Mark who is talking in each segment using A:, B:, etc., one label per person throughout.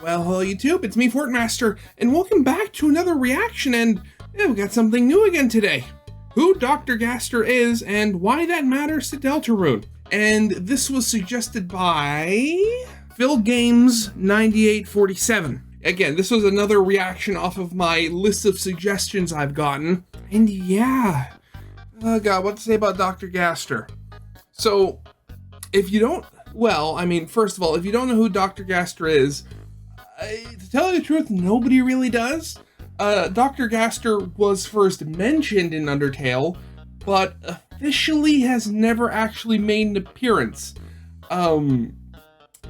A: Well, hello YouTube, it's me, Fortmaster, and welcome back to another reaction, and we got something new again today. Who Dr. Gaster is, and why that matters to Deltarune. And this was suggested by PhilGames9847. Again, this was another reaction off of my list of suggestions I've gotten. And yeah, oh god, what to say about Dr. Gaster? So, if you don't, well, I mean, first of all, if you don't know who Dr. Gaster is, to tell you the truth, nobody really does. Dr. Gaster was first mentioned in Undertale, but officially has never actually made an appearance.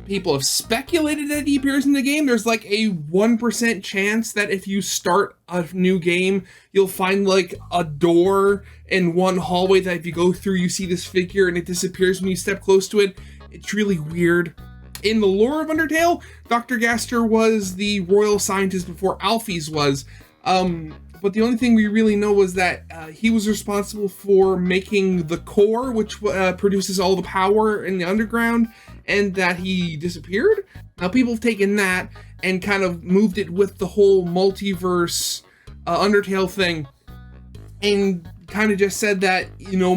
A: People have speculated that he appears in the game. There's like a 1% chance that if you start a new game, you'll find like a door in one hallway that if you go through, you see this figure and it disappears when you step close to it. It's really weird. In the lore of Undertale, Dr. Gaster was the royal scientist before Alphys was, but the only thing we really know was that he was responsible for making the core, which produces all the power in the underground, and that he disappeared. Now people have taken that and kind of moved it with the whole multiverse Undertale thing, and kind of just said that, you know,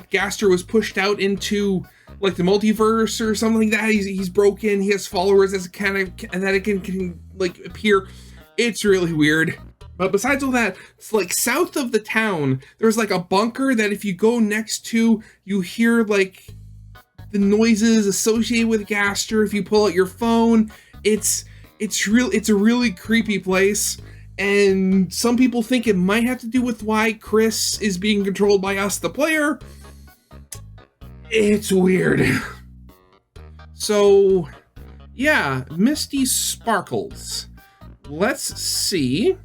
A: Gaster was pushed out into like the multiverse or something like that. He's broken. He has followers as kind of that it can like appear. It's really weird. But besides all that, it's like south of the town, there's like a bunker that if you go next to, you hear like the noises associated with Gaster. If you pull out your phone, it's a really creepy place. And some people think it might have to do with why Chris is being controlled by us, the player. It's weird. So, yeah, Misty Sparkles. Let's see.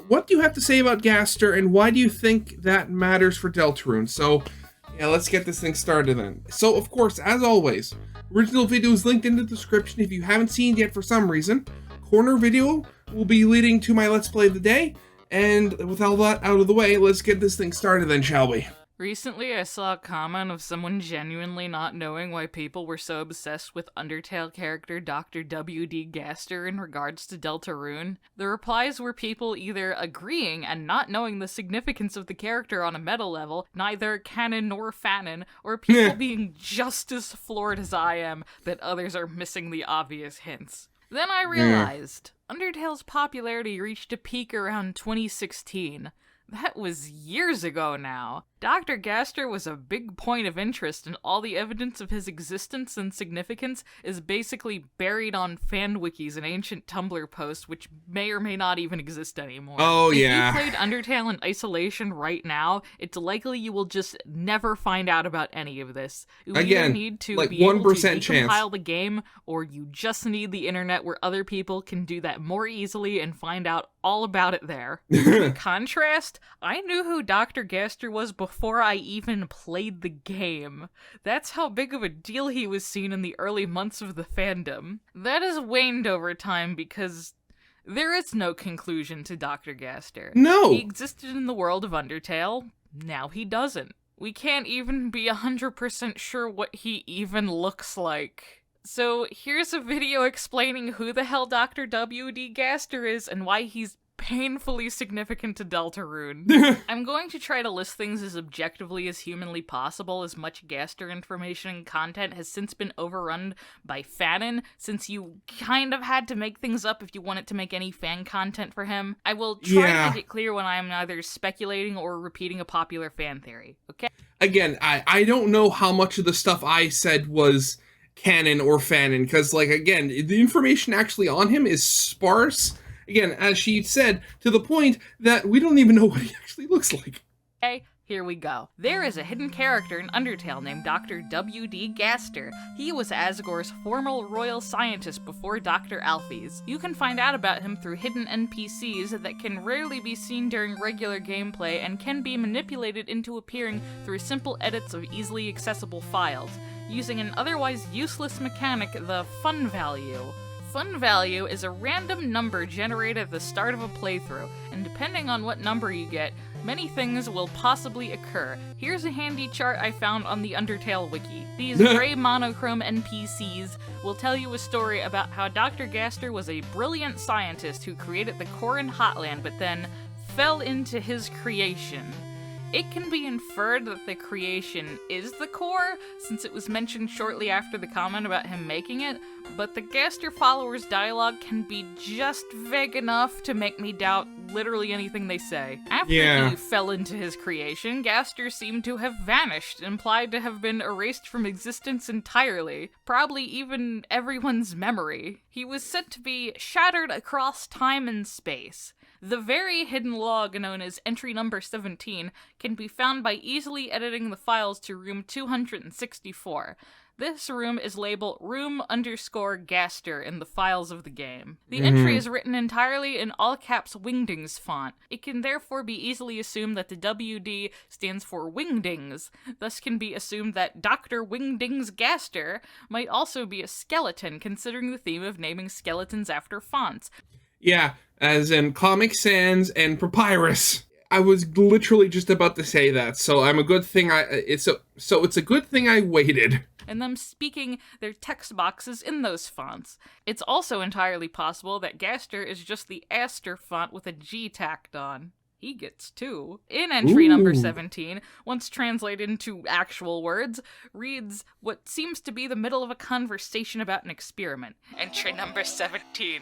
A: What do you have to say about Gaster, and why do you think that matters for Deltarune? So, yeah, let's get this thing started then. So, of course, as always, original video is linked in the description if you haven't seen it yet for some reason. Corner video will be leading to my Let's Play of the day. And with all that out of the way, let's get this thing started then, shall we?
B: Recently, I saw a comment of someone genuinely not knowing why people were so obsessed with Undertale character Dr. W.D. Gaster in regards to Deltarune. The replies were people either agreeing and not knowing the significance of the character on a meta level, neither canon nor fanon, or people being just as floored as I am that others are missing the obvious hints. Then I realized, Undertale's popularity reached a peak around 2016. That was years ago now. Dr. Gaster was a big point of interest, and all the evidence of his existence and significance is basically buried on fan wikis and ancient Tumblr posts, which may or may not even exist anymore.
A: Oh, yeah.
B: If you played Undertale in isolation right now, it's likely you will just never find out about any of this. You
A: Again,
B: either need to
A: like
B: be able to
A: 1% chance.
B: decompile the game, or you just need the internet where other people can do that more easily and find out all about it there. In contrast, I knew who Dr. Gaster was before I even played the game. That's how big of a deal he was seen in the early months of the fandom. That has waned over time because there is no conclusion to Dr. Gaster.
A: No!
B: He existed in the world of Undertale, now he doesn't. We can't even be 100% sure what he even looks like. So here's a video explaining who the hell Dr. W.D. Gaster is and why he's painfully significant to Deltarune. I'm going to try to list things as objectively as humanly possible, as much Gaster information and content has since been overrun by fanon, since you kind of had to make things up if you wanted to make any fan content for him. I will try to make it clear when I am neither speculating or repeating a popular fan theory, okay?
A: Again, I don't know how much of the stuff I said was canon or fanon, because, like, again, the information actually on him is sparse. Again, as she said, to the point that we don't even know what he actually looks like.
B: Okay, here we go. There is a hidden character in Undertale named Dr. W.D. Gaster. He was Asgore's former royal scientist before Dr. Alphys. You can find out about him through hidden NPCs that can rarely be seen during regular gameplay and can be manipulated into appearing through simple edits of easily accessible files, using an otherwise useless mechanic, the fun value. Fun value is a random number generated at the start of a playthrough, and depending on what number you get, Many things will possibly occur. Here's a handy chart I found on the Undertale wiki. These gray monochrome NPCs will tell you a story about how Dr. Gaster was a brilliant scientist who created the Korin Hotland, but then fell into his creation. It can be inferred that the creation is the core, since it was mentioned shortly after the comment about him making it, but the Gaster followers' dialogue can be just vague enough to make me doubt literally anything they say. After he fell into his creation, Gaster seemed to have vanished, implied to have been erased from existence entirely, probably even everyone's memory. He was said to be shattered across time and space. The very hidden log known as entry number 17 can be found by easily editing the files to room 264. This room is labeled room_Gaster in the files of the game. The entry is written entirely in all caps Wingdings font. It can therefore be easily assumed that the WD stands for Wingdings. Thus can be assumed that Dr. Wingdings Gaster might also be a skeleton, considering the theme of naming skeletons after fonts.
A: Yeah, as in Comic Sans and Papyrus. I was literally just about to say that, so it's a good thing I waited.
B: And them speaking their text boxes in those fonts. It's also entirely possible that Gaster is just the Aster font with a G tacked on. He gets two. In entry number 17, once translated into actual words, reads what seems to be the middle of a conversation about an experiment. Entry number 17.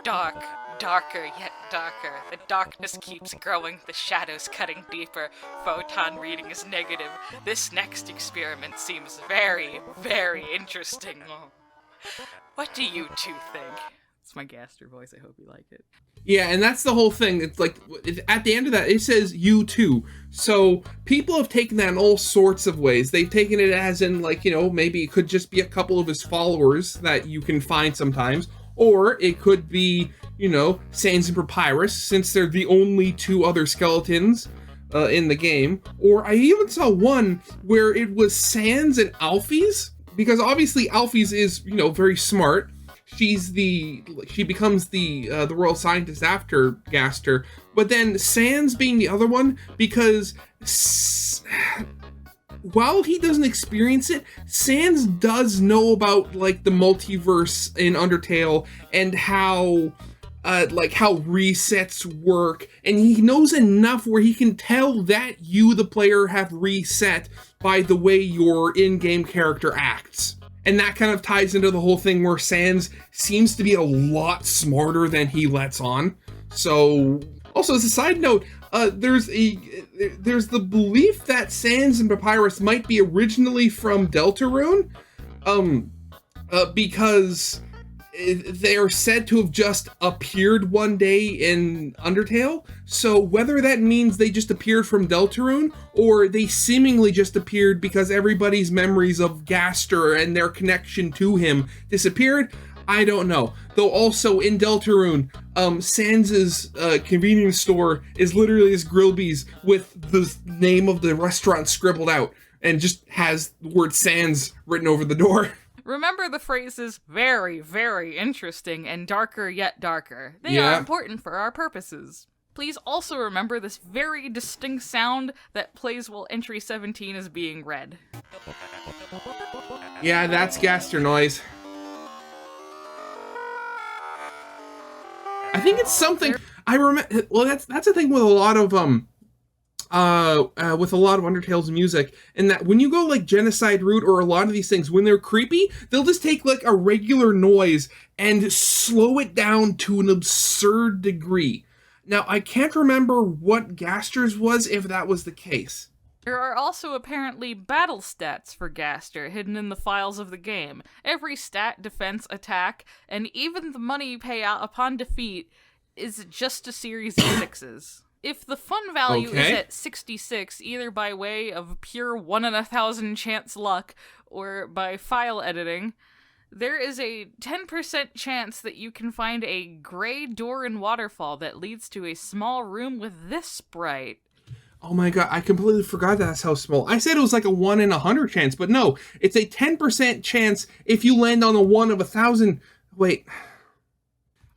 B: Dark, darker, yet darker. The darkness keeps growing, the shadows cutting deeper. Photon reading is negative. This next experiment seems very, very interesting. What do you two think? It's my Gaster voice, I hope you like it.
A: Yeah, and that's the whole thing. It's like, at the end of that, it says you too. So people have taken that in all sorts of ways. They've taken it as in, like, you know, maybe it could just be a couple of his followers that you can find sometimes. Or it could be, you know, Sans and Papyrus, since they're the only two other skeletons in the game. Or I even saw one where it was Sans and Alphys, because obviously Alphys is, you know, very smart. She becomes the royal scientist after Gaster, but then Sans being the other one, because while he doesn't experience it, Sans does know about, like, the multiverse in Undertale and how resets work, and he knows enough where he can tell that you, the player, have reset by the way your in-game character acts. And that kind of ties into the whole thing where Sans seems to be a lot smarter than he lets on. So, also as a side note, there's the belief that Sans and Papyrus might be originally from Deltarune, because they are said to have just appeared one day in Undertale. So whether that means they just appeared from Deltarune, or they seemingly just appeared because everybody's memories of Gaster and their connection to him disappeared, I don't know. Though also in Deltarune, Sans's convenience store is literally his Grillby's with the name of the restaurant scribbled out and just has the word Sans written over the door.
B: Remember the phrases very, very interesting and darker yet darker. They are important for our purposes. Please also remember this very distinct sound that plays while entry 17 is being read.
A: Yeah, that's Gaster noise. I think it's something I remember. Well, that's the thing with a lot of Undertale's music, and that when you go like genocide route or a lot of these things, when they're creepy, they'll just take like a regular noise and slow it down to an absurd degree. Now, I can't remember what Gaster's was, if that was the case.
B: There are also apparently battle stats for Gaster hidden in the files of the game. Every stat, defense, attack, and even the money payout upon defeat is just a series of sixes. If the fun value is at 66, either by way of pure 1 in 1,000 chance luck or by file editing, there is a 10% chance that you can find a gray door and waterfall that leads to a small room with this sprite.
A: Oh my god, I completely forgot that's how small. I said it was like a 1 in 100 chance, but no, it's a 10% chance if you land on a 1 of 1,000. Wait,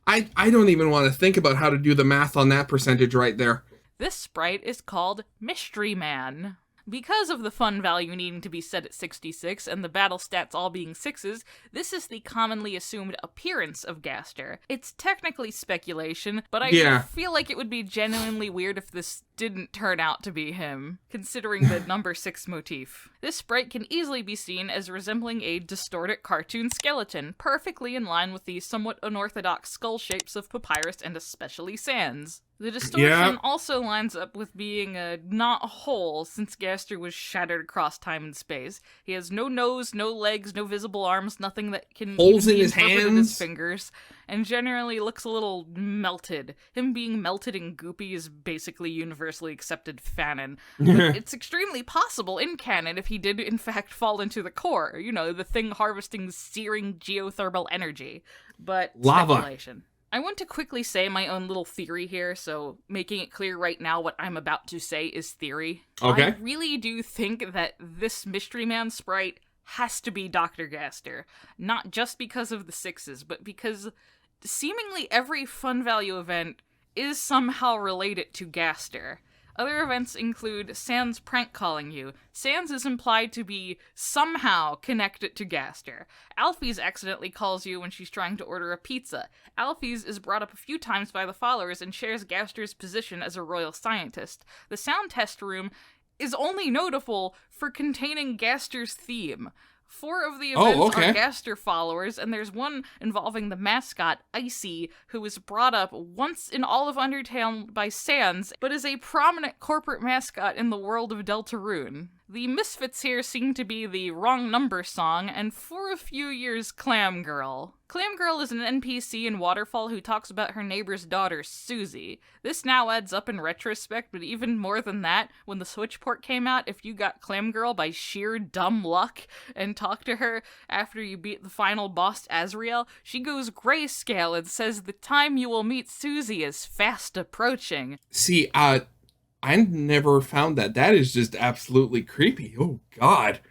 A: I don't even want to think about how to do the math on that percentage right there.
B: This sprite is called Mystery Man. Because of the fun value needing to be set at 66 and the battle stats all being 6s, this is the commonly assumed appearance of Gaster. It's technically speculation, but I feel like it would be genuinely weird if this didn't turn out to be him, considering the number 6 motif. This sprite can easily be seen as resembling a distorted cartoon skeleton, perfectly in line with the somewhat unorthodox skull shapes of Papyrus and especially Sans. The distortion also lines up with being not whole, since Gaster was shattered across time and space. He has no nose, no legs, no visible arms, nothing that can
A: holes
B: even
A: in
B: be
A: his
B: interpreted
A: hands,
B: as fingers, and generally looks a little melted. Him being melted and goopy is basically universally accepted fanon. But it's extremely possible in canon if he did in fact fall into the core, you know, the thing harvesting searing geothermal energy. But
A: lava.
B: Speculation. I want to quickly say my own little theory here, so making it clear right now what I'm about to say is theory.
A: Okay.
B: I really do think that this Mystery Man sprite has to be Dr. Gaster. Not just because of the 6s, but because seemingly every fun value event is somehow related to Gaster. Other events include Sans prank calling you. Sans is implied to be somehow connected to Gaster. Alphys accidentally calls you when she's trying to order a pizza. Alphys is brought up a few times by the followers and shares Gaster's position as a royal scientist. The sound test room is only notable for containing Gaster's theme. 4 of the events are Gaster followers, and there's one involving the mascot, Icy, who is brought up once in all of Undertale by Sans, but is a prominent corporate mascot in the world of Deltarune. The misfits here seem to be the Wrong Number song, and for a few years, Clam Girl. Clam Girl is an NPC in Waterfall who talks about her neighbor's daughter, Susie. This now adds up in retrospect, but even more than that, when the Switch port came out, if you got Clam Girl by sheer dumb luck and talked to her after you beat the final boss, Azrael, she goes grayscale and says the time you will meet Susie is fast approaching.
A: See, I never found that. That is just absolutely creepy. Oh, God.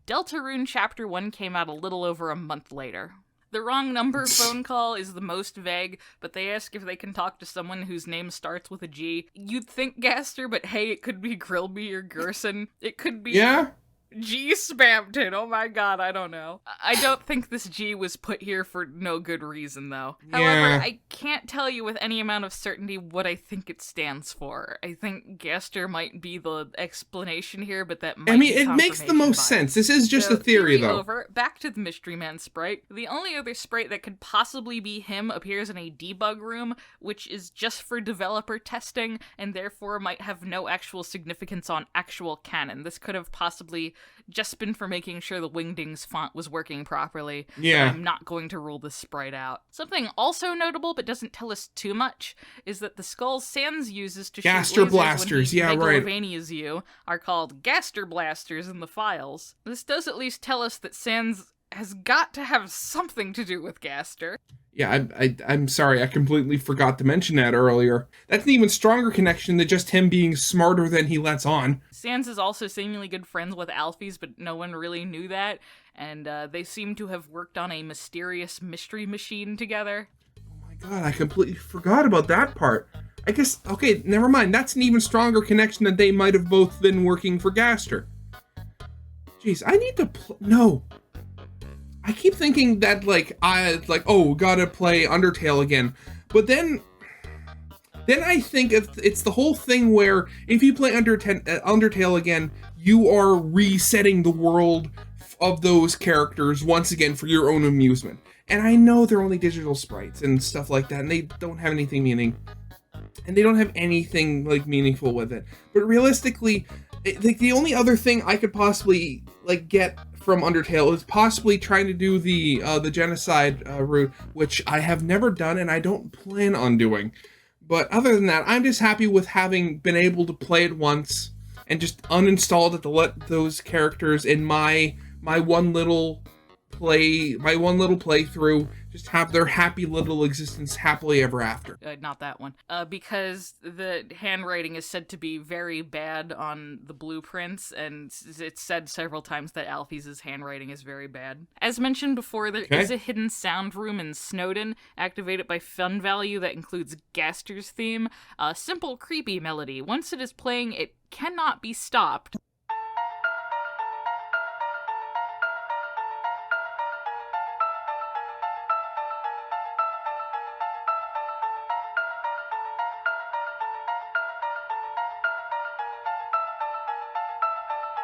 B: Deltarune Chapter 1 came out a little over a month later. The Wrong Number phone call is the most vague, but they ask if they can talk to someone whose name starts with a G. You'd think Gaster, but hey, it could be Grillby or Gerson. It could be...
A: Yeah?
B: G spammed it. Oh my god, I don't know. I don't think this G was put here for no good reason, though. However, I can't tell you with any amount of certainty what I think it stands for. I think Gaster might be the explanation here, but that might be
A: it makes the most sense. This is just a theory, though.
B: Over. Back to the Mystery Man sprite. The only other sprite that could possibly be him appears in a debug room, which is just for developer testing, and therefore might have no actual significance on actual canon. This could have possibly just been for making sure the Wingdings font was working properly.
A: Yeah.
B: I'm not going to rule this sprite out. Something also notable, but doesn't tell us too much, is that the skulls Sans uses to
A: Gaster
B: shoot lasers
A: blasters,
B: when he
A: right.
B: Megalovanias you are called Gaster blasters in the files. This does at least tell us that Sans has got to have something to do with Gaster.
A: Yeah, I'm sorry, I completely forgot to mention that earlier. That's an even stronger connection than just him being smarter than he lets on.
B: Sans is also seemingly good friends with Alphys, but no one really knew that, and they seem to have worked on a mysterious mystery machine together.
A: Oh my god, I completely forgot about that part. I guess, okay, never mind, that's an even stronger connection that they might have both been working for Gaster. Jeez, I need to no. I keep thinking that, gotta play Undertale again. But then I think it's the whole thing where if you play Undertale again, you are resetting the world of those characters once again for your own amusement. And I know they're only digital sprites and stuff like that, and they don't have anything meaningful with it. But realistically, the only other thing I could possibly get from Undertale is possibly trying to do the genocide route, which I have never done and I don't plan on doing. But other than that, I'm just happy with having been able to play it once and just uninstalled it to let those characters in my one little playthrough just have their happy little existence happily ever after.
B: Not that one. Because the handwriting is said to be very bad on the blueprints, and it's said several times that Alfie's handwriting is very bad. As mentioned before, there is a hidden sound room in Snowdin, activated by Fun Value, that includes Gaster's Theme, a simple, creepy melody. Once it is playing, it cannot be stopped.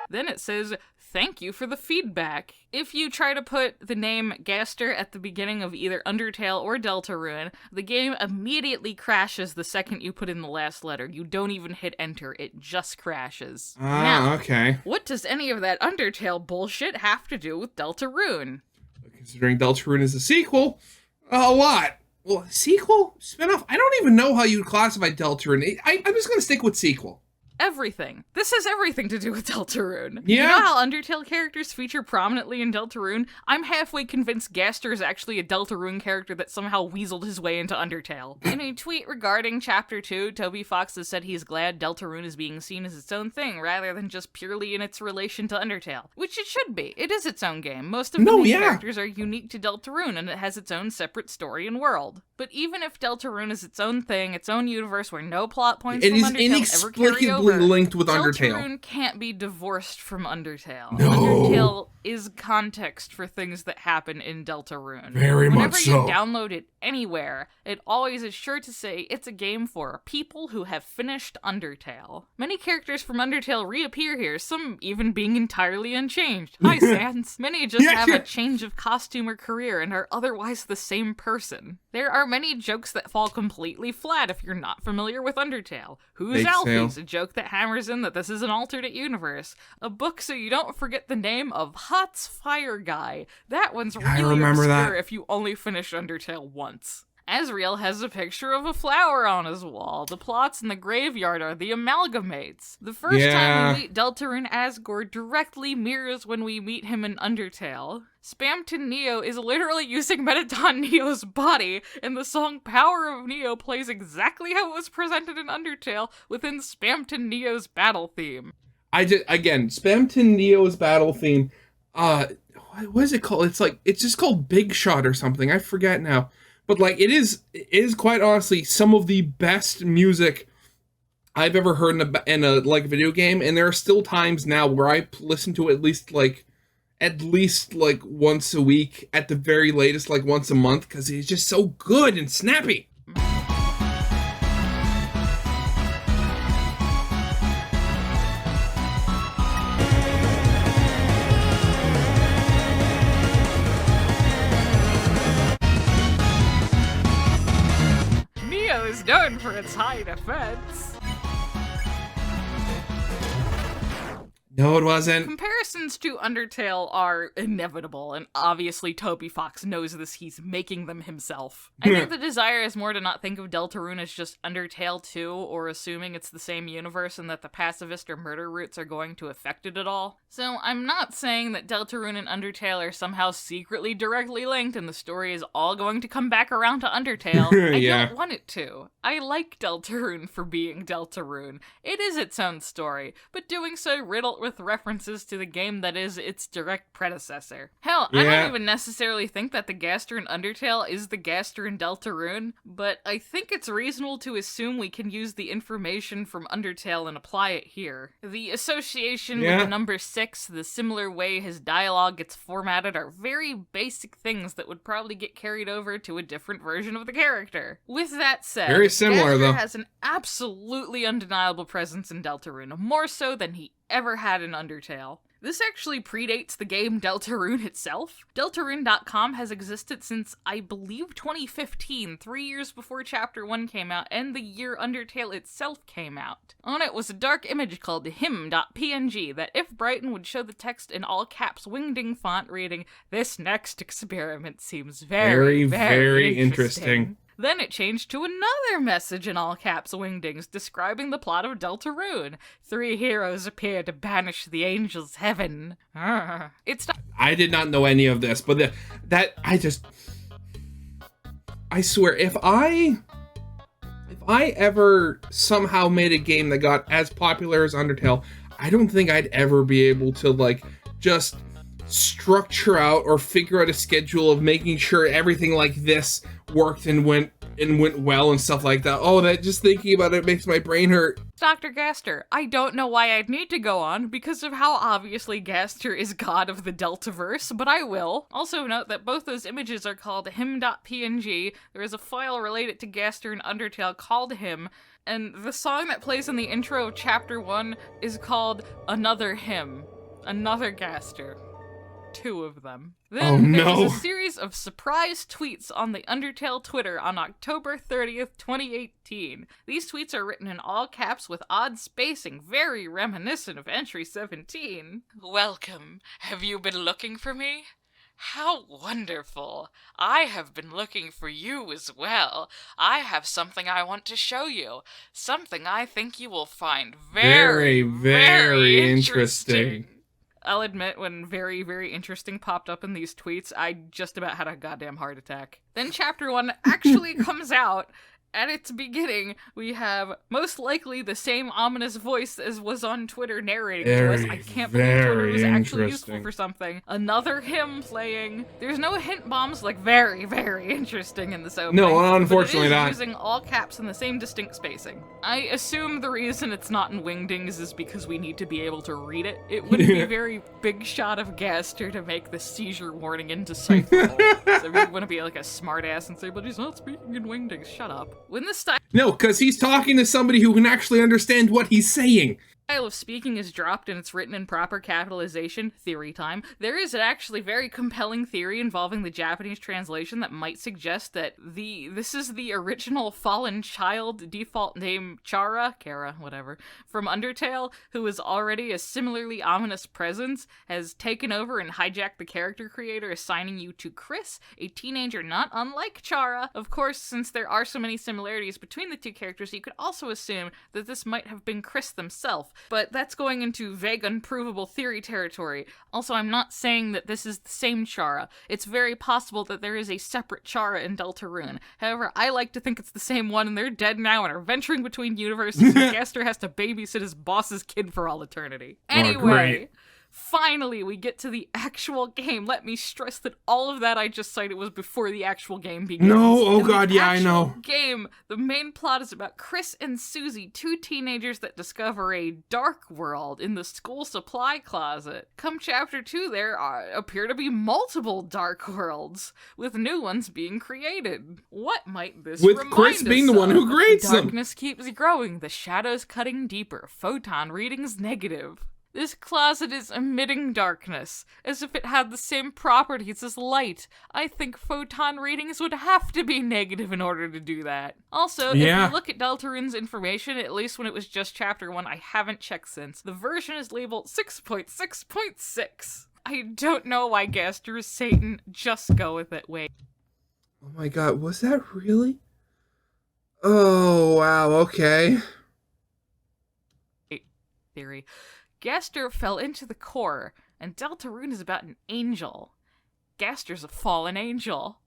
B: Then it says, "Thank you for the feedback." If you try to put the name Gaster at the beginning of either Undertale or Deltarune, the game immediately crashes the second you put in the last letter. You don't even hit enter, it just crashes. Now,
A: okay.
B: What does any of that Undertale bullshit have to do with Deltarune?
A: Considering Deltarune is a sequel, a lot. Well, sequel? Spinoff? I don't even know how you would classify Deltarune. I'm just going to stick with sequel.
B: Everything. This has everything to do with Deltarune.
A: Yeah.
B: You know how Undertale characters feature prominently in Deltarune? I'm halfway convinced Gaster is actually a Deltarune character that somehow weaseled his way into Undertale. In a tweet regarding Chapter 2, Toby Fox has said he's glad Deltarune is being seen as its own thing, rather than just purely in its relation to Undertale. Which it should be. It is its own game. Most of the main characters are unique to Deltarune, and it has its own separate story and world. But even if Deltarune is its own thing, its own universe where no plot points from Undertale ever carry over,
A: linked with Undertale.
B: Deltarune can't be divorced from Undertale.
A: No.
B: Undertale is context for things that happen in Deltarune.
A: Very much so.
B: Whenever you download it anywhere, it always is sure to say it's a game for people who have finished Undertale. Many characters from Undertale reappear here, some even being entirely unchanged. Hi, Sans. Many just have a change of costume or career and are otherwise the same person. There are many jokes that fall completely flat if you're not familiar with Undertale. Who's Alfie's? A joke that hammers in that this is an alternate universe. A book so you don't forget the name of Hot's Fire Guy. That one's really obscure if you only finish Undertale once. Asriel has a picture of a flower on his wall. The plots in the graveyard are the amalgamates. The first time we meet Deltarune Asgore directly mirrors when we meet him in Undertale. Spamton Neo is literally using Metaton Neo's body, and the song Power of Neo plays exactly how it was presented in Undertale within Spamton Neo's battle theme.
A: Spamton Neo's battle theme, what is it called? It's just called Big Shot or something. I forget now. But it is quite honestly some of the best music I've ever heard in a video game, and there are still times now where I listen to it at least once a week, at the very latest once a month, because it's just so good and snappy.
B: Is known for its high defense.
A: No, it wasn't.
B: Comparisons to Undertale are inevitable, and obviously Toby Fox knows this. He's making them himself. I think the desire is more to not think of Deltarune as just Undertale 2, or assuming it's the same universe and that the pacifist or murder roots are going to affect it at all. So I'm not saying that Deltarune and Undertale are somehow secretly directly linked and the story is all going to come back around to Undertale. I don't want it to. I like Deltarune for being Deltarune. It is its own story, but doing so riddled with references to the game that is its direct predecessor. Hell, I don't even necessarily think that the Gaster in Undertale is the Gaster in Deltarune, but I think it's reasonable to assume we can use the information from Undertale and apply it here. The association with the number 6, the similar way his dialogue gets formatted, are very basic things that would probably get carried over to a different version of the character. With that said,
A: very similar,
B: Gaster
A: though.
B: has an absolutely undeniable presence in Deltarune, more so than he ever had in Undertale. This actually predates the game Deltarune itself. Deltarune.com has existed since, I believe, 2015, 3 years before Chapter 1 came out, and the year Undertale itself came out. On it was a dark image called him.png that, if Brighton would show the text in all caps wingding font reading, "This next experiment seems very, very interesting." Then it changed to another message in all caps wingdings describing the plot of Deltarune. 3 heroes appear to banish the angels' heaven. It's not.
A: I did not know any of this, but I swear, if I ever somehow made a game that got as popular as Undertale, I don't think I'd ever be able to, like, just structure out or figure out a schedule of making sure everything like this worked and went well and stuff like that. Oh, that just thinking about it makes my brain hurt.
B: Dr. Gaster, I don't know why I'd need to go on because of how obviously Gaster is god of the Deltaverse, but I will. Also note that both those images are called him.png. There is a file related to Gaster in Undertale called him, and the song that plays in the intro of Chapter 1 is called Another Hymn. Another Gaster. 2 of them. Then there was a series of surprise tweets on the Undertale Twitter on October 30th, 2018. These tweets are written in all caps with odd spacing, very reminiscent of Entry 17. Welcome. Have you been looking for me? How wonderful. I have been looking for you as well. I have something I want to show you. Something I think you will find very, very interesting. I'll admit, when very, very interesting popped up in these tweets, I just about had a goddamn heart attack. Then Chapter 1 actually comes out. At its beginning, we have most likely the same ominous voice as was on Twitter narrating to us. I can't believe Twitter was actually useful for something. Another hymn playing. There's no hint bombs like very, very interesting in this opening.
A: No, unfortunately
B: but it
A: not.
B: is using all caps in the same distinct spacing. I assume the reason it's not in Wingdings is because we need to be able to read it. It wouldn't be very big shot of Gaster to make the seizure warning indecipherable. So we want to be like a smartass and say, but he's not speaking in Wingdings, shut up. When the
A: No, because he's talking to somebody who can actually understand what he's saying.
B: Style of speaking is dropped and it's written in proper capitalization, theory time, there is an actually very compelling theory involving the Japanese translation that might suggest that this is the original fallen child default name Kara, whatever, from Undertale, who is already a similarly ominous presence, has taken over and hijacked the character creator, assigning you to Chris, a teenager not unlike Chara. Of course, since there are so many similarities between the two characters, you could also assume that this might have been Chris themselves. But that's going into vague, unprovable theory territory. Also, I'm not saying that this is the same Chara. It's very possible that there is a separate Chara in Deltarune. However, I like to think it's the same one, and they're dead now and are venturing between universes, and Gaster has to babysit his boss's kid for all eternity. Anyway, finally, we get to the actual game. Let me stress that all of that I just cited was before the actual game begins.
A: No, oh god, yeah, I know.
B: Game, the main plot is about Chris and Susie, 2 teenagers that discover a dark world in the school supply closet. Come Chapter 2, there appear to be multiple dark worlds, with new ones being created. What might this
A: with
B: remind
A: Chris
B: us
A: being the one who creates them?
B: Darkness keeps growing, the shadows cutting deeper, photon readings negative. This closet is emitting darkness, as if it had the same properties as light. I think photon readings would have to be negative in order to do that. Also, if you look at Deltarune's information, at least when it was just Chapter 1, I haven't checked since, the version is labeled 6.6.6. I don't know why Gaster is Satan, just go with it, wait.
A: Oh my god, was that really? Oh, wow, okay.
B: Theory. Gaster fell into the core, and Deltarune is about an angel. Gaster's a fallen angel.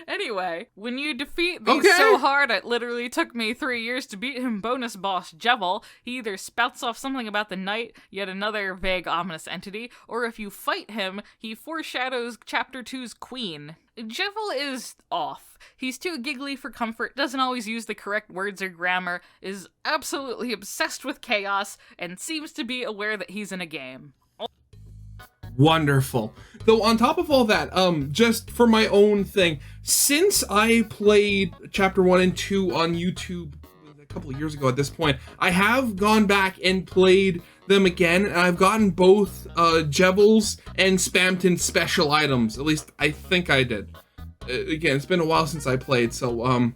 B: Anyway, when you defeat these so hard it literally took me 3 years to beat him bonus boss Jevil, he either spouts off something about the night, yet another vague ominous entity, or if you fight him, he foreshadows Chapter 2's queen. Jevil is off. He's too giggly for comfort, doesn't always use the correct words or grammar, is absolutely obsessed with chaos, and seems to be aware that he's in a game.
A: Wonderful. Though on top of all that, just for my own thing, since I played Chapter 1 and 2 on YouTube a couple of years ago at this point, I have gone back and played them again, and I've gotten both Jevils and Spamton special items. At least I think I did. Again, it's been a while since I played, so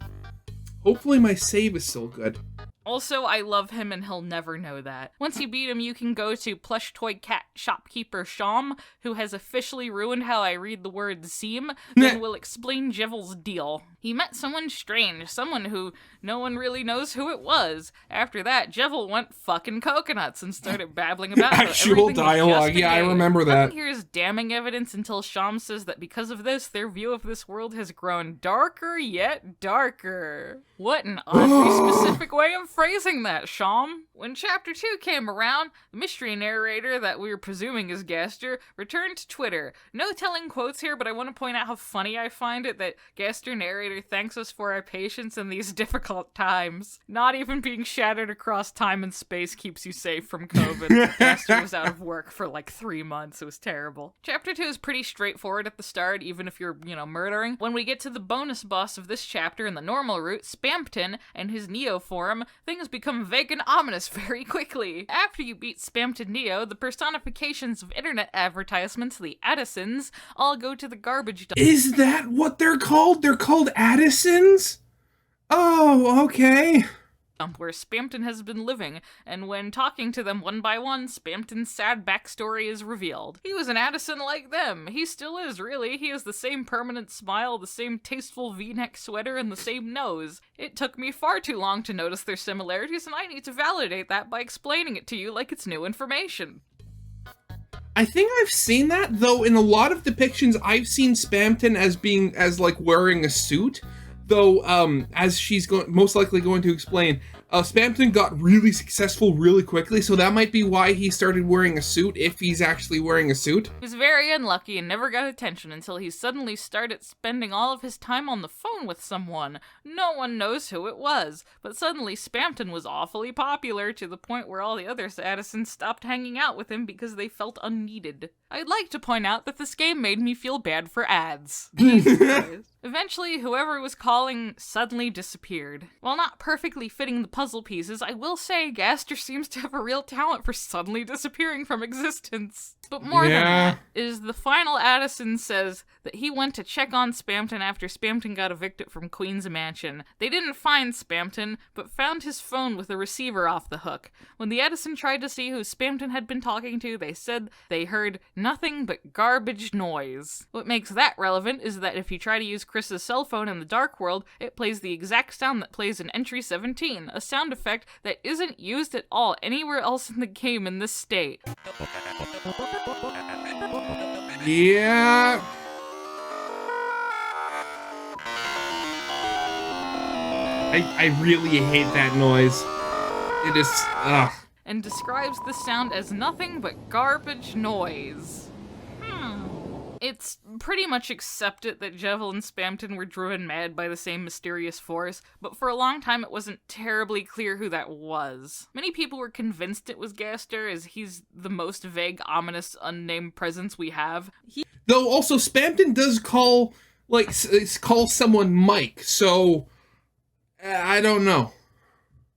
A: hopefully my save is still good.
B: Also, I love him and he'll never know that. Once you beat him, you can go to plush toy cat shopkeeper Sham, who has officially ruined how I read the word seam, then will explain Jevel's deal. He met someone strange, someone who no one really knows who it was. After that, Jevel went fucking coconuts and started babbling about
A: actual dialogue. Yeah, I remember that.
B: Nothing here is damning evidence until Sham says that because of this, their view of this world has grown darker yet darker. What an oddly specific way of phrasing that, Sham. When Chapter 2 came around, the mystery narrator that we were presuming is Gaster returned to Twitter. No telling quotes here, but I want to point out how funny I find it that Gaster narrator thanks us for our patience in these difficult times. Not even being shattered across time and space keeps you safe from COVID. Gaster was out of work for like 3 months. It was terrible. Chapter 2 is pretty straightforward at the start, even if you're, murdering. When we get to the bonus boss of this chapter in the normal route, Spamton and his Neo form, things become vague and ominous very quickly. After you beat Spamton Neo, the personifications of internet advertisements, the Addisons, all go to the garbage dump.
A: Is that what they're called? They're called Addisons? Oh, okay.
B: Where Spamton has been living, and when talking to them one by one, Spamton's sad backstory is revealed. He was an Addison like them. He still is, really. He has the same permanent smile, the same tasteful V-neck sweater, and the same nose. It took me far too long to notice their similarities, and I need to validate that by explaining it to you like it's new information.
A: I think I've seen that, though in a lot of depictions I've seen Spamton as wearing a suit. Though, as she's most likely going to explain, Spamton got really successful really quickly, so that might be why he started wearing a suit, if he's actually wearing a suit.
B: He was very unlucky and never got attention until he suddenly started spending all of his time on the phone with someone. No one knows who it was, but suddenly Spamton was awfully popular to the point where all the other Addisons stopped hanging out with him because they felt unneeded. I'd like to point out that this game made me feel bad for ads. Eventually, whoever was calling suddenly disappeared. While not perfectly fitting the puzzle pieces, I will say Gaster seems to have a real talent for suddenly disappearing from existence. But more than that is the final Addison says that he went to check on Spamton after Spamton got evicted from Queen's Mansion. They didn't find Spamton, but found his phone with the receiver off the hook. When the Addison tried to see who Spamton had been talking to, they said they heard nothing but garbage noise. What makes that relevant is that if you try to use Chris's cell phone in the dark world, it plays the exact sound that plays in Entry 17, a sound effect that isn't used at all anywhere else in the game in this state.
A: Yeah. I really hate that noise. It is, ugh.
B: And describes the sound as nothing but garbage noise. It's pretty much accepted that Jevel and Spamton were driven mad by the same mysterious force, but for a long time it wasn't terribly clear who that was. Many people were convinced it was Gaster, as he's the most vague, ominous, unnamed presence we have.
A: Though also Spamton does call someone Mike, so I don't know.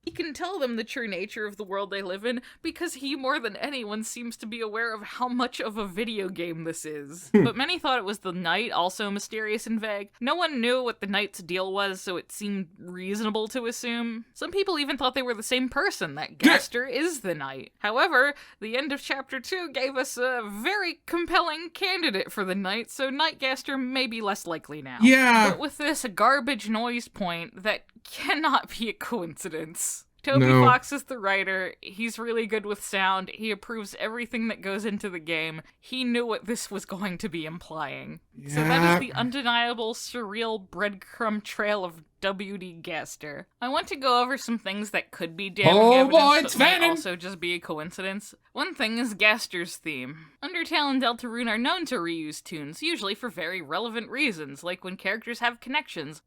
B: He can tell them the true nature of the world they live in because he, more than anyone, seems to be aware of how much of a video game this is. But many thought it was the Knight, also mysterious and vague. No one knew what the Knight's deal was, so it seemed reasonable to assume. Some people even thought they were the same person, that Gaster is the Knight. However, the end of Chapter 2 gave us a very compelling candidate for the Knight, so Knight Gaster may be less likely now.
A: Yeah.
B: But with this garbage noise point, that cannot be a coincidence. Toby Fox is the writer. He's really good with sound. He approves everything that goes into the game. He knew what this was going to be implying. Yeah. So that is the undeniable, surreal breadcrumb trail of WD Gaster. I want to go over some things that could be damning evidence, but might also just be a coincidence. One thing is Gaster's theme. Undertale and Deltarune are known to reuse tunes, usually for very relevant reasons, like when characters have connections.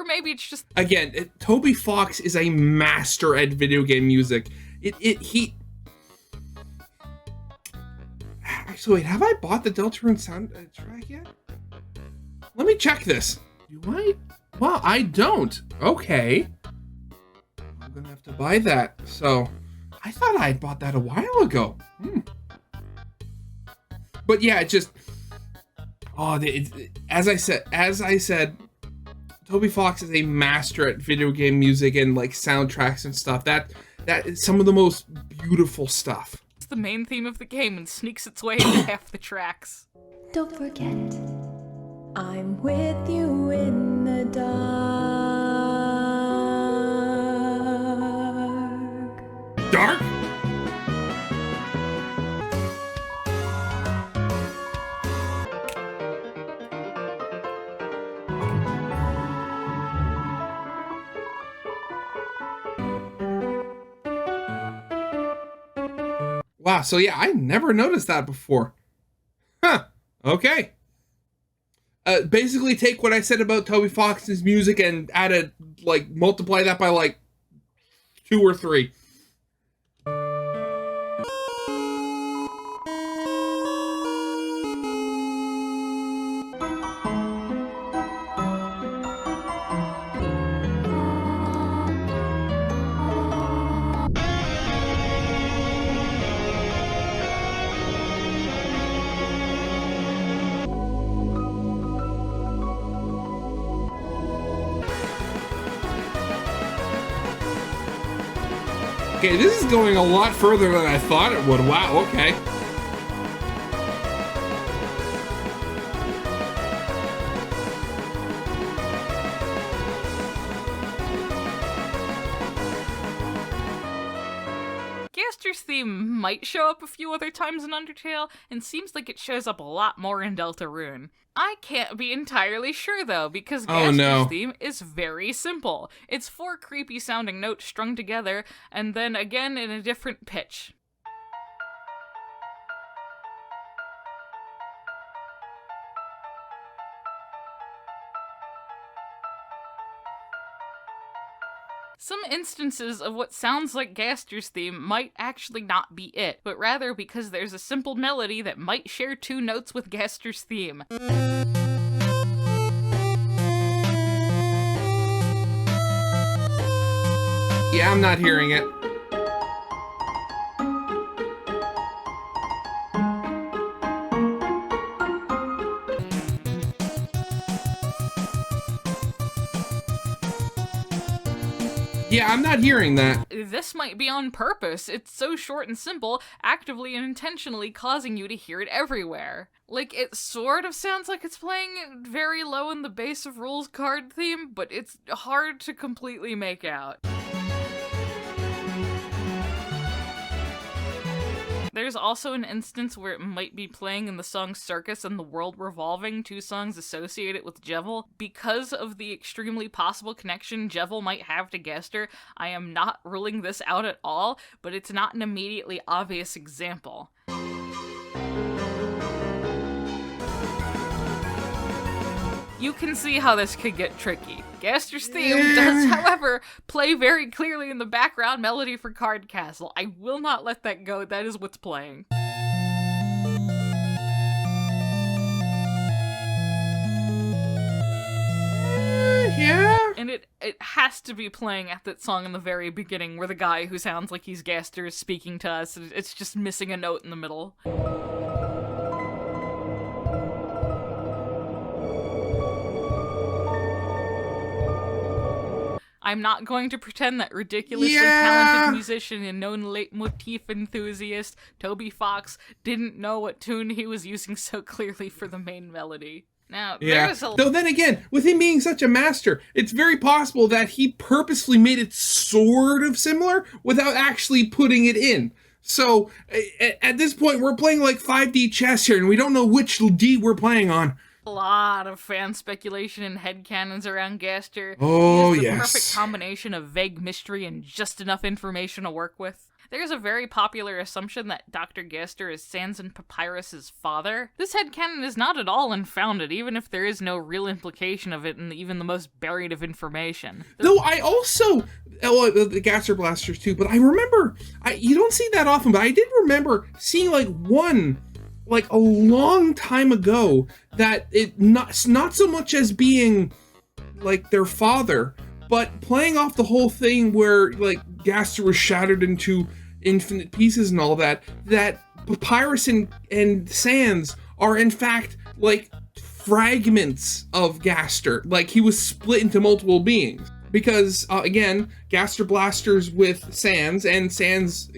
B: Maybe it's just...
A: Again, Toby Fox is a master at video game music. Actually, wait, have I bought the Deltarune soundtrack yet? Let me check this. Do I? Well, I don't. Okay. I'm gonna have to buy that. So I thought I bought that a while ago. But yeah, it just as I said, Toby Fox is a master at video game music and like soundtracks and stuff. That is some of the most beautiful stuff.
B: It's the main theme of the game and sneaks its way into half the tracks.
C: Don't forget, I'm with you in the dark.
A: Dark? Wow, so yeah, I never noticed that before. Huh, okay. Basically take what I said about Toby Fox's music and multiply that by like 2 or 3. Okay, this is going a lot further than I thought it would. Wow, okay.
B: Gaster's theme might show up a few other times in Undertale, and seems like it shows up a lot more in Deltarune. I can't be entirely sure though, because Gaster's theme is very simple. It's 4 creepy sounding notes strung together, and then again in a different pitch. Some instances of what sounds like Gaster's theme might actually not be it, but rather because there's a simple melody that might share 2 notes with Gaster's theme.
A: Yeah, I'm not hearing it. Yeah, I'm not hearing that.
B: This might be on purpose. It's so short and simple, actively and intentionally causing you to hear it everywhere. Like, it sort of sounds like it's playing very low in the Base of Rules card theme, but it's hard to completely make out. There's also an instance where it might be playing in the song Circus and the World Revolving, 2 songs associated with Jevil. Because of the extremely possible connection Jevil might have to Gaster, I am not ruling this out at all, but it's not an immediately obvious example. You can see how this could get tricky. Gaster's theme does, however, play very clearly in the background melody for Card Castle. I will not let that go. That is what's playing.
A: Yeah?
B: And it has to be playing at that song in the very beginning where the guy who sounds like he's Gaster is speaking to us. It's just missing a note in the middle. I'm not going to pretend that ridiculously talented musician and known leitmotif enthusiast Toby Fox didn't know what tune he was using so clearly for the main melody. Now, there's a...
A: Though then again, with him being such a master, it's very possible that he purposely made it sort of similar without actually putting it in. So, at this point, we're playing like 5D chess here, and we don't know which D we're playing on.
B: A lot of fan speculation and headcanons around Gaster.
A: Oh,
B: he has the
A: yes.
B: perfect combination of vague mystery and just enough information to work with. There's a very popular assumption that Dr. Gaster is Sans and Papyrus' father. This headcanon is not at all unfounded, even if there is no real implication of it in even the most buried of information.
A: Though I also, the Gaster Blasters too, but I remember, you don't see that often, but I did remember seeing like a long time ago that it not so much as being like their father, But playing off the whole thing where like Gaster was shattered into infinite pieces and all that Papyrus and Sans are in fact like fragments of Gaster. Like he was split into multiple beings. Because, again, Gaster blasters with Sans, and Sans,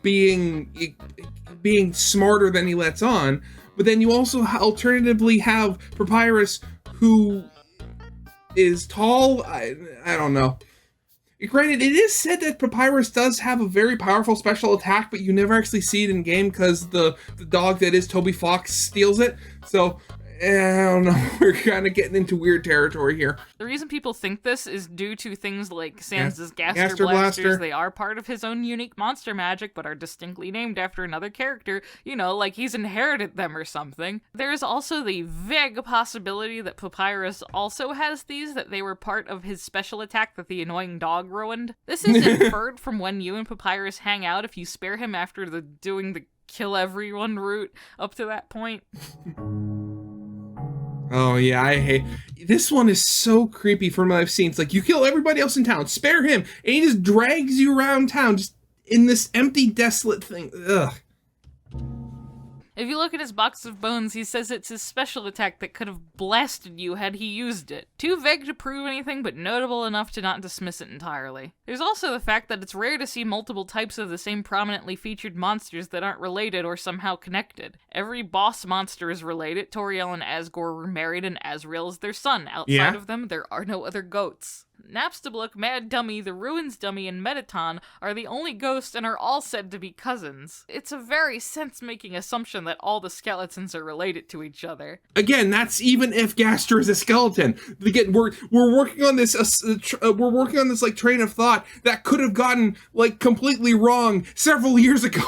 A: being smarter than he lets on. But then you also alternatively have Papyrus, who is tall. I don't know. Granted, it is said that Papyrus does have a very powerful special attack, but you never actually see it in game because the dog that is Toby Fox steals it. So, I don't know. We're kind of getting into weird territory here.
B: The reason people think this is due to things like Sans' Gaster
A: Gaster
B: Blasters.
A: Blaster.
B: They are part of his own unique monster magic, but are distinctly named after another character. You know, like he's inherited them or something. There's also the vague possibility that Papyrus also has these, that they were part of his special attack that the annoying dog ruined. This is inferred from when you and Papyrus hang out if you spare him after doing the kill everyone route up to that point.
A: Oh yeah, I hate this one. Is so creepy from what I've seen. It's like you kill everybody else in town, spare him, and he just drags you around town, just in this empty, desolate thing. Ugh.
B: If you look at his box of bones, he says it's his special attack that could have blasted you had he used it. Too vague to prove anything, but notable enough to not dismiss it entirely. There's also the fact that it's rare to see multiple types of the same prominently featured monsters that aren't related or somehow connected. Every boss monster is related. Toriel and Asgore were married, and Azrael is their son. Outside of them, there are no other goats. Napstablook, Mad Dummy, the Ruins Dummy, and Metaton are the only ghosts and are all said to be cousins. It's a very sense-making assumption that all the skeletons are related to each other.
A: Again, that's even if Gaster is a skeleton. Again, we're working on this. We're working on this like train of thought that could have gotten like completely wrong several years ago.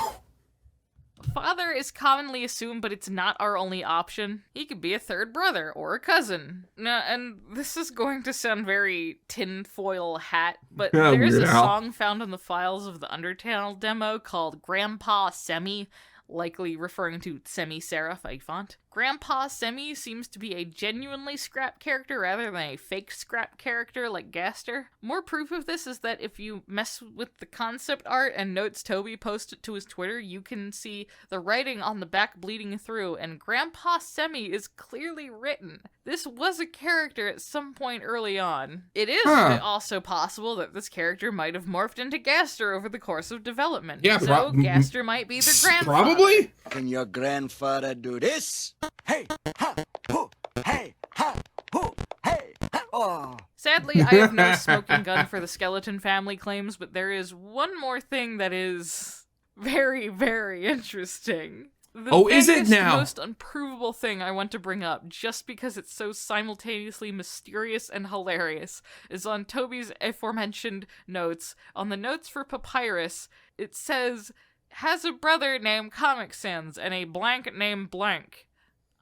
B: Father is commonly assumed, but it's not our only option. He could be a third brother or a cousin. Now, and this is going to sound very tinfoil hat, but there's a song found in the files of the Undertale demo called Grandpa Semi, likely referring to semi-serif font. Grandpa Semi seems to be a genuinely scrap character rather than a fake scrap character like Gaster. More proof of this is that if you mess with the concept art and notes Toby posted to his Twitter, you can see the writing on the back bleeding through, and Grandpa Semi is clearly written. This was a character at some point early on. It is also possible that this character might have morphed into Gaster over the course of development.
A: Yeah,
B: so Gaster might be the grandfather.
A: Probably?
D: Can your grandfather do this? Hey, ha, hoo, hey, ha, hoo, hey, ha. Oh.
B: Sadly, I have no smoking gun for the skeleton family claims, but there is one more thing that is very, very interesting.
A: Is it now?
B: The most unprovable thing I want to bring up, just because it's so simultaneously mysterious and hilarious, is on Toby's aforementioned notes. On the notes for Papyrus, it says, has a brother named Comic Sans and a blank named blank.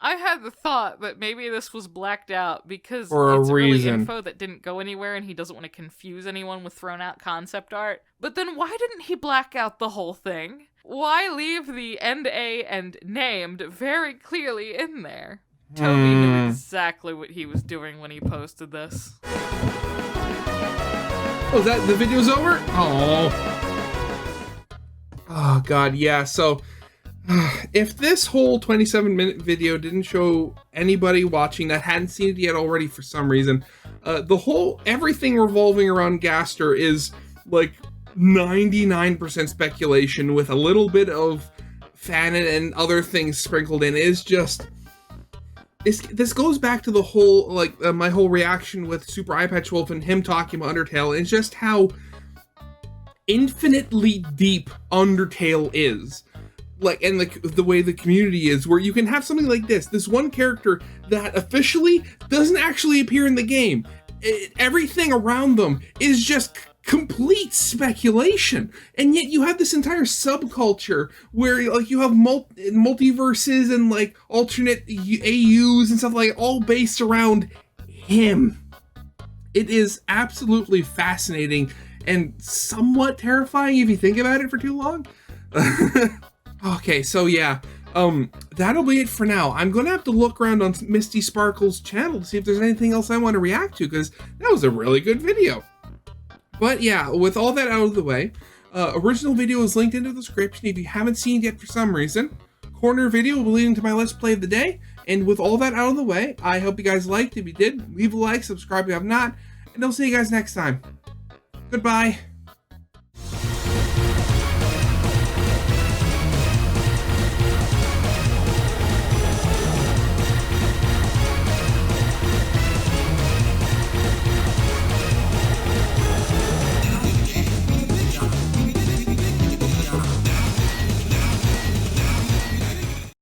B: I had the thought that maybe this was blacked out because it's really info that didn't go anywhere and he doesn't want to confuse anyone with thrown out concept art. But then why didn't he black out the whole thing? Why leave the end A and named very clearly in there? Toby knew exactly what he was doing when he posted this.
A: Oh, that the video's over? Oh god, yeah, so if this whole 27-minute video didn't show anybody watching that hadn't seen it yet already for some reason, everything revolving around Gaster is like 99% speculation with a little bit of fan and other things sprinkled in. Is just this goes back to the whole my whole reaction with Super Eye Patch Wolf and him talking about Undertale, and just how infinitely deep Undertale is. And the way the community is, where you can have something like this one character that officially doesn't actually appear in the game. Everything around them is just complete speculation, and yet you have this entire subculture where you have multiverses and alternate AUs and stuff all based around him. It is absolutely fascinating and somewhat terrifying if you think about it for too long. Okay, so yeah, That'll be it for now. I'm gonna have to look around on Misty Sparkles' channel to see if there's anything else I want to react to, because that was a really good video. But yeah, with all that out of the way, original video is linked in the description if you haven't seen it yet for some reason. Corner video will be leading to my Let's Play of the day. And with all that out of the way, I hope you guys liked. If you did, leave a like, subscribe if you have not, and I'll see you guys next time. Goodbye.